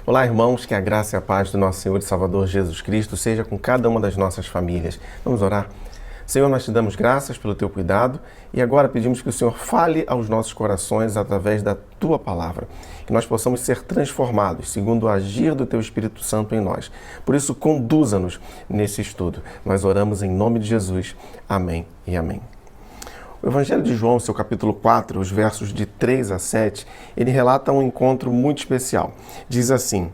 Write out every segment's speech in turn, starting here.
Olá, irmãos, que a graça e a paz do nosso Senhor e Salvador Jesus Cristo seja com cada uma das nossas famílias. Vamos orar? Senhor, nós te damos graças pelo teu cuidado e agora pedimos que o Senhor fale aos nossos corações através da tua palavra, que nós possamos ser transformados segundo o agir do teu Espírito Santo em nós. Por isso, conduza-nos nesse estudo. Nós oramos em nome de Jesus. Amém e amém. O Evangelho de João, seu capítulo 4, os versos de 3 a 7, ele relata um encontro muito especial. Diz assim,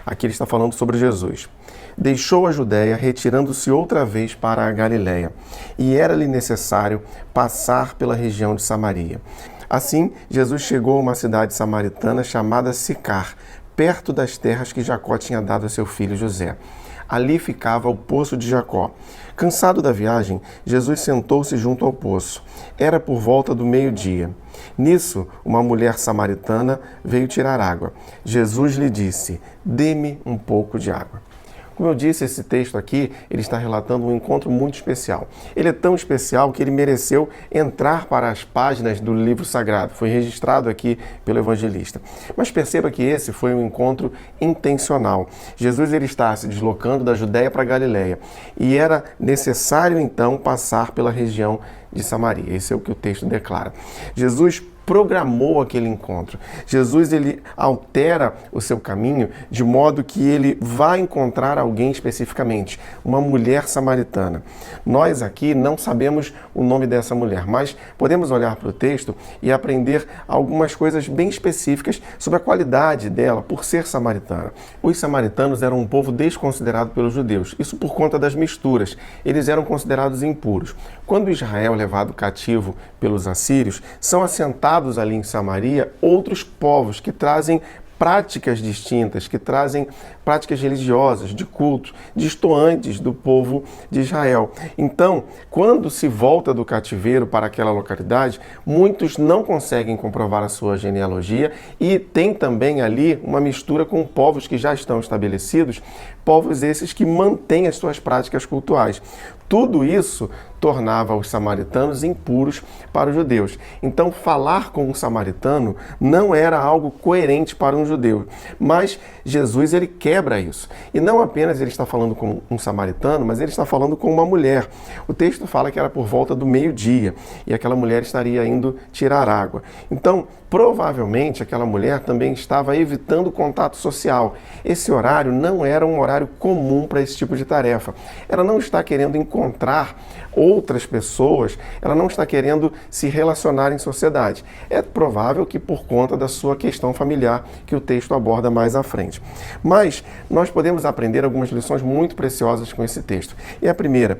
aqui ele está falando sobre Jesus. Deixou a Judéia, retirando-se outra vez para a Galiléia, e era-lhe necessário passar pela região de Samaria. Assim, Jesus chegou a uma cidade samaritana chamada Sicar, perto das terras que Jacó tinha dado a seu filho José. Ali ficava o poço de Jacó. Cansado da viagem, Jesus sentou-se junto ao poço. Era por volta do meio-dia. Nisso, uma mulher samaritana veio tirar água. Jesus lhe disse, dê-me um pouco de água. Como eu disse, esse texto aqui, ele está relatando um encontro muito especial. Ele é tão especial que ele mereceu entrar para as páginas do livro sagrado. Foi registrado aqui pelo evangelista. Mas perceba que esse foi um encontro intencional. Jesus ele está se deslocando da Judéia para a Galiléia. E era necessário, então, passar pela região de Samaria. Esse é o que o texto declara. Jesus programou aquele encontro. Jesus ele altera o seu caminho de modo que ele vai encontrar alguém especificamente, uma mulher samaritana. Nós aqui não sabemos o nome dessa mulher, mas podemos olhar para o texto e aprender algumas coisas bem específicas sobre a qualidade dela por ser samaritana. Os samaritanos eram um povo desconsiderado pelos judeus, isso por conta das misturas. Eles eram considerados impuros. Quando Israel é levado cativo pelos assírios, são assentados ali em Samaria outros povos que trazem práticas distintas, que trazem práticas religiosas, de culto, distantes do povo de Israel. Então, quando se volta do cativeiro para aquela localidade, muitos não conseguem comprovar a sua genealogia e tem também ali uma mistura com povos que já estão estabelecidos, povos esses que mantêm as suas práticas cultuais. Tudo isso tornava os samaritanos impuros para os judeus. Então, falar com um samaritano não era algo coerente para um judeu. Mas Jesus, ele quebra isso. E não apenas ele está falando com um samaritano, mas ele está falando com uma mulher. O texto fala que era por volta do meio-dia e aquela mulher estaria indo tirar água. Então, provavelmente, aquela mulher também estava evitando contato social. Esse horário não era um horário comum para esse tipo de tarefa. Ela não está querendo encontrar outras pessoas, ela não está querendo se relacionar em sociedade. É provável que por conta da sua questão familiar, que o texto aborda mais à frente. Mas nós podemos aprender algumas lições muito preciosas com esse texto. E a primeira,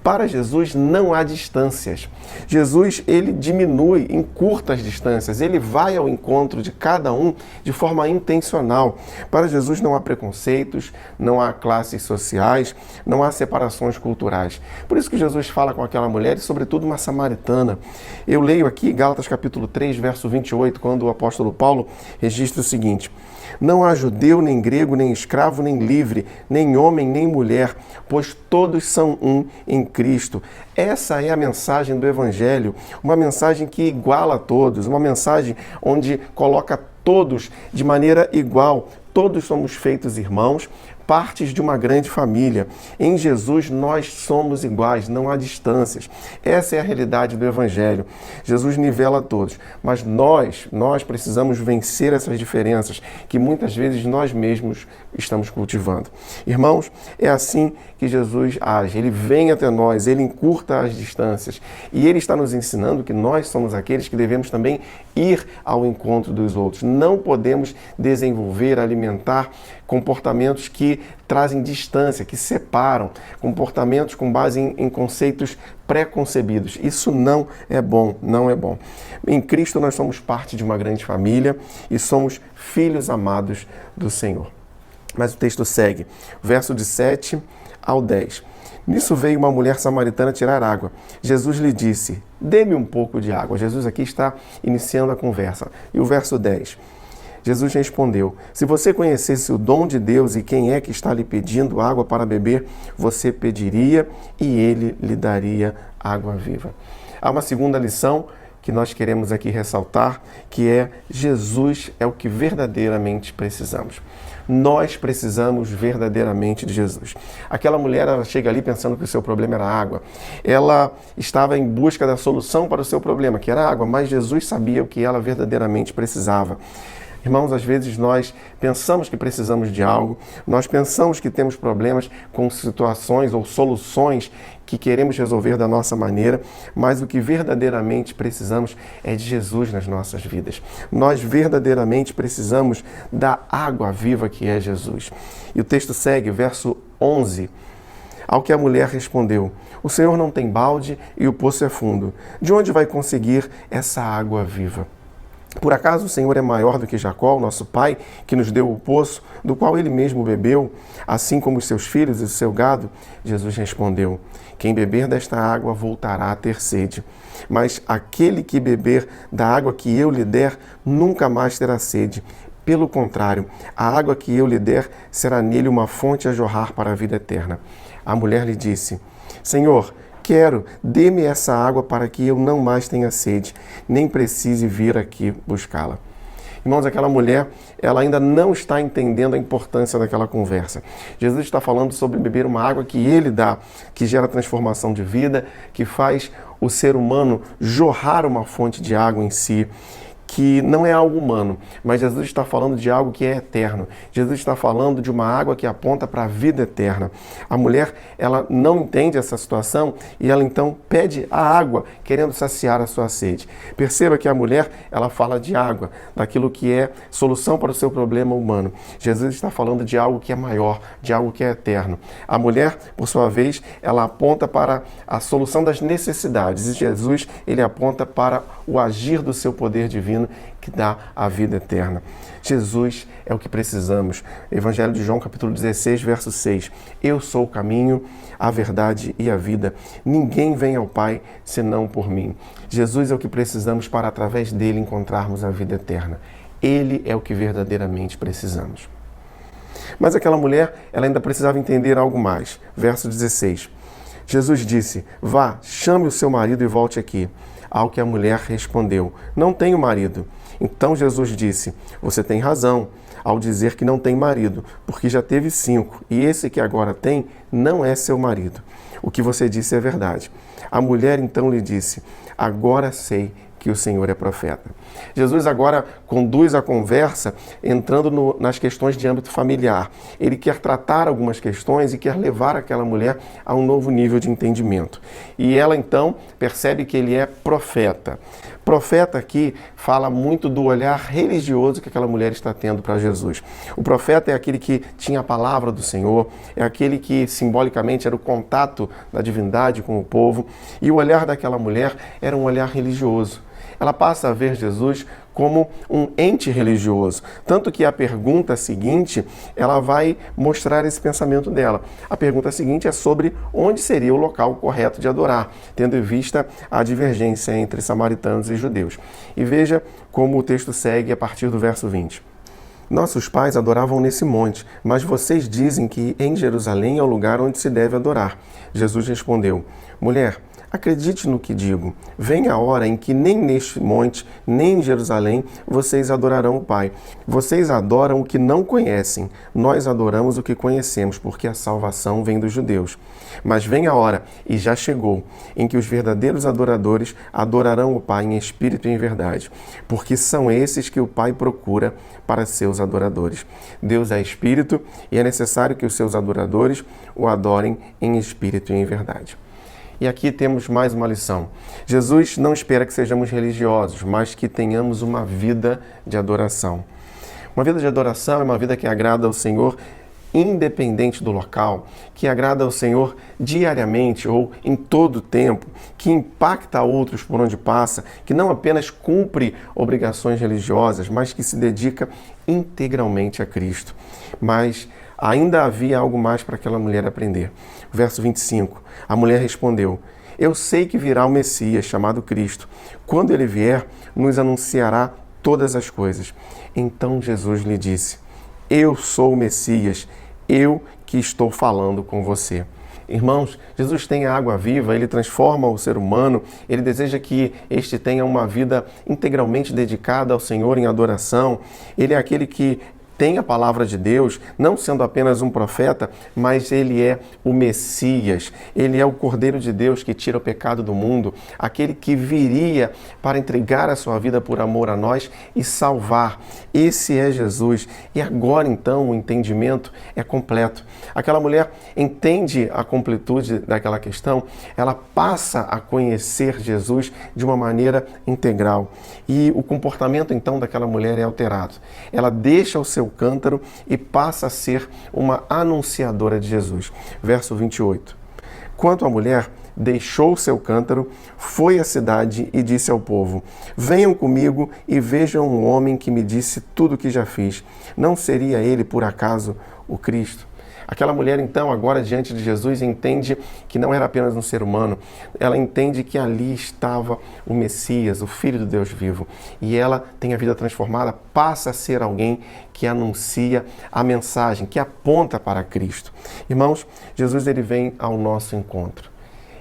para Jesus não há distâncias. Jesus, ele diminui, encurta as distâncias, ele vai ao encontro de cada um de forma intencional. Para Jesus não há preconceitos, não há classes sociais, não há separações culturais. Por isso que Jesus fala com aquela mulher e, sobretudo, uma samaritana. Eu leio aqui Gálatas capítulo 3, verso 28, quando o apóstolo Paulo registra o seguinte: não há judeu, nem grego, nem escravo, nem livre, nem homem, nem mulher, pois todos são um em Cristo. Essa é a mensagem do Evangelho, uma mensagem que iguala a todos, uma mensagem onde coloca todos de maneira igual. Todos somos feitos irmãos, partes de uma grande família. Em Jesus nós somos iguais, não há distâncias. Essa é a realidade do Evangelho. Jesus nivela todos, mas nós precisamos vencer essas diferenças que muitas vezes nós mesmos estamos cultivando. Irmãos, é assim que Jesus age. Ele vem até nós, ele encurta as distâncias e ele está nos ensinando que nós somos aqueles que devemos também ir ao encontro dos outros. Não podemos desenvolver, alimentar comportamentos que trazem distância, que separam, comportamentos com base em conceitos pré-concebidos. Isso não é bom, não é bom. Em Cristo nós somos parte de uma grande família e somos filhos amados do Senhor. Mas o texto segue, verso de 7 ao 10. Nisso veio uma mulher samaritana tirar água. Jesus lhe disse, dê-me um pouco de água. Jesus aqui está iniciando a conversa. E o verso 10. Jesus respondeu, se você conhecesse o dom de Deus e quem é que está lhe pedindo água para beber, você pediria e ele lhe daria água viva. Há uma segunda lição que nós queremos aqui ressaltar, que é Jesus é o que verdadeiramente precisamos. Nós precisamos verdadeiramente de Jesus. Aquela mulher, ela chega ali pensando que o seu problema era água. Ela estava em busca da solução para o seu problema, que era água, mas Jesus sabia o que ela verdadeiramente precisava. Irmãos, às vezes nós pensamos que precisamos de algo, nós pensamos que temos problemas com situações ou soluções que queremos resolver da nossa maneira, mas o que verdadeiramente precisamos é de Jesus nas nossas vidas. Nós verdadeiramente precisamos da água viva que é Jesus. E o texto segue, verso 11. Ao que a mulher respondeu: o Senhor não tem balde e o poço é fundo. De onde vai conseguir essa água viva? Por acaso o Senhor é maior do que Jacó, nosso pai, que nos deu o poço, do qual ele mesmo bebeu, assim como os seus filhos e o seu gado? Jesus respondeu: quem beber desta água voltará a ter sede. Mas aquele que beber da água que eu lhe der, nunca mais terá sede. Pelo contrário, a água que eu lhe der será nele uma fonte a jorrar para a vida eterna. A mulher lhe disse: Senhor, quero, dê-me essa água para que eu não mais tenha sede, nem precise vir aqui buscá-la. Irmãos, aquela mulher, ela ainda não está entendendo a importância daquela conversa. Jesus está falando sobre beber uma água que ele dá, que gera transformação de vida, que faz o ser humano jorrar uma fonte de água em si, que não é algo humano, mas Jesus está falando de algo que é eterno. Jesus está falando de uma água que aponta para a vida eterna. A mulher, ela não entende essa situação e ela então pede a água, querendo saciar a sua sede. Perceba que a mulher, ela fala de água, daquilo que é solução para o seu problema humano. Jesus está falando de algo que é maior, de algo que é eterno. A mulher, por sua vez, ela aponta para a solução das necessidades e Jesus, ele aponta para o agir do seu poder divino, que dá a vida eterna. Jesus é o que precisamos. Evangelho de João, capítulo 16, verso 6. Eu sou o caminho, a verdade e a vida. Ninguém vem ao Pai senão por mim. Jesus é o que precisamos para, através dele, encontrarmos a vida eterna. Ele é o que verdadeiramente precisamos. Mas aquela mulher, ela ainda precisava entender algo mais. Verso 16. Jesus disse: vá, chame o seu marido e volte aqui. Ao que a mulher respondeu: não tenho marido. Então Jesus disse: você tem razão ao dizer que não tem marido, porque já teve 5, e esse que agora tem não é seu marido. O que você disse é verdade. A mulher então lhe disse: agora sei que o Senhor é profeta. Jesus agora conduz a conversa entrando nas questões de âmbito familiar. Ele quer tratar algumas questões e quer levar aquela mulher a um novo nível de entendimento. E ela então percebe que ele é profeta. Profeta aqui fala muito do olhar religioso que aquela mulher está tendo para Jesus. O profeta é aquele que tinha a palavra do Senhor, é aquele que simbolicamente era o contato da divindade com o povo, e o olhar daquela mulher era um olhar religioso. Ela passa a ver Jesus como um ente religioso. Tanto que a pergunta seguinte, ela vai mostrar esse pensamento dela. A pergunta seguinte é sobre onde seria o local correto de adorar, tendo em vista a divergência entre samaritanos e judeus. E veja como o texto segue a partir do verso 20. Nossos pais adoravam nesse monte, mas vocês dizem que em Jerusalém é o lugar onde se deve adorar. Jesus respondeu: mulher, acredite no que digo. Vem a hora em que nem neste monte, nem em Jerusalém, vocês adorarão o Pai. Vocês adoram o que não conhecem. Nós adoramos o que conhecemos, porque a salvação vem dos judeus. Mas vem a hora, e já chegou, em que os verdadeiros adoradores adorarão o Pai em espírito e em verdade, porque são esses que o Pai procura para seus adoradores. Deus é espírito e é necessário que os seus adoradores o adorem em espírito e em verdade. E aqui temos mais uma lição. Jesus não espera que sejamos religiosos, mas que tenhamos uma vida de adoração. Uma vida de adoração é uma vida que agrada ao Senhor independente do local, que agrada ao Senhor diariamente ou em todo o tempo, que impacta outros por onde passa, que não apenas cumpre obrigações religiosas, mas que se dedica integralmente a Cristo. Mas ainda havia algo mais para aquela mulher aprender. Verso 25, a mulher respondeu: eu sei que virá o Messias, chamado Cristo. Quando ele vier, nos anunciará todas as coisas. Então Jesus lhe disse: eu sou o Messias, eu que estou falando com você. Irmãos, Jesus tem a água viva, ele transforma o ser humano, ele deseja que este tenha uma vida integralmente dedicada ao Senhor em adoração. Ele é aquele que tem a palavra de Deus, não sendo apenas um profeta, mas ele é o Messias, ele é o Cordeiro de Deus que tira o pecado do mundo, aquele que viria para entregar a sua vida por amor a nós e salvar. Esse é Jesus. E agora então o entendimento é completo. Aquela mulher entende a completude daquela questão, ela passa a conhecer Jesus de uma maneira integral. E o comportamento então daquela mulher é alterado. Ela deixa o seu cântaro e passa a ser uma anunciadora de Jesus. Verso 28. Quanto à mulher, deixou o seu cântaro, foi à cidade e disse ao povo: venham comigo e vejam um homem que me disse tudo o que já fiz. Não seria ele, por acaso, o Cristo? Aquela mulher, então, agora diante de Jesus, entende que não era apenas um ser humano. Ela entende que ali estava o Messias, o Filho do Deus vivo. E ela tem a vida transformada, passa a ser alguém que anuncia a mensagem, que aponta para Cristo. Irmãos, Jesus ele vem ao nosso encontro.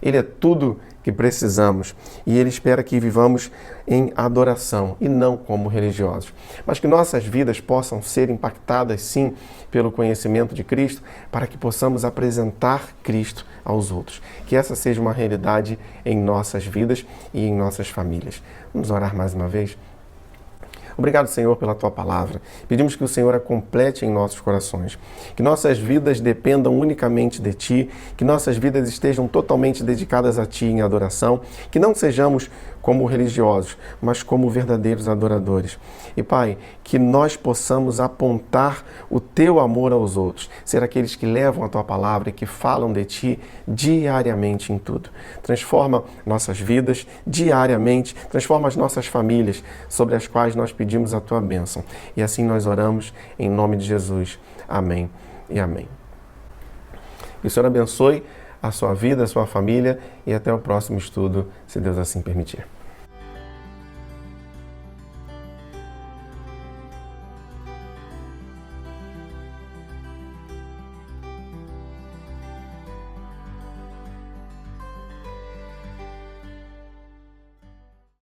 Ele é tudo que precisamos e Ele espera que vivamos em adoração e não como religiosos. Mas que nossas vidas possam ser impactadas, sim, pelo conhecimento de Cristo, para que possamos apresentar Cristo aos outros. Que essa seja uma realidade em nossas vidas e em nossas famílias. Vamos orar mais uma vez? Obrigado, Senhor, pela Tua palavra. Pedimos que o Senhor a complete em nossos corações. Que nossas vidas dependam unicamente de Ti, que nossas vidas estejam totalmente dedicadas a Ti em adoração, que não sejamos como religiosos, mas como verdadeiros adoradores. E, Pai, que nós possamos apontar o Teu amor aos outros, ser aqueles que levam a Tua palavra e que falam de Ti diariamente em tudo. Transforma nossas vidas diariamente, transforma as nossas famílias, sobre as quais nós pedimos a Tua bênção. E assim nós oramos em nome de Jesus. Amém e amém. Que o Senhor abençoe a sua vida, a sua família e até o próximo estudo, se Deus assim permitir.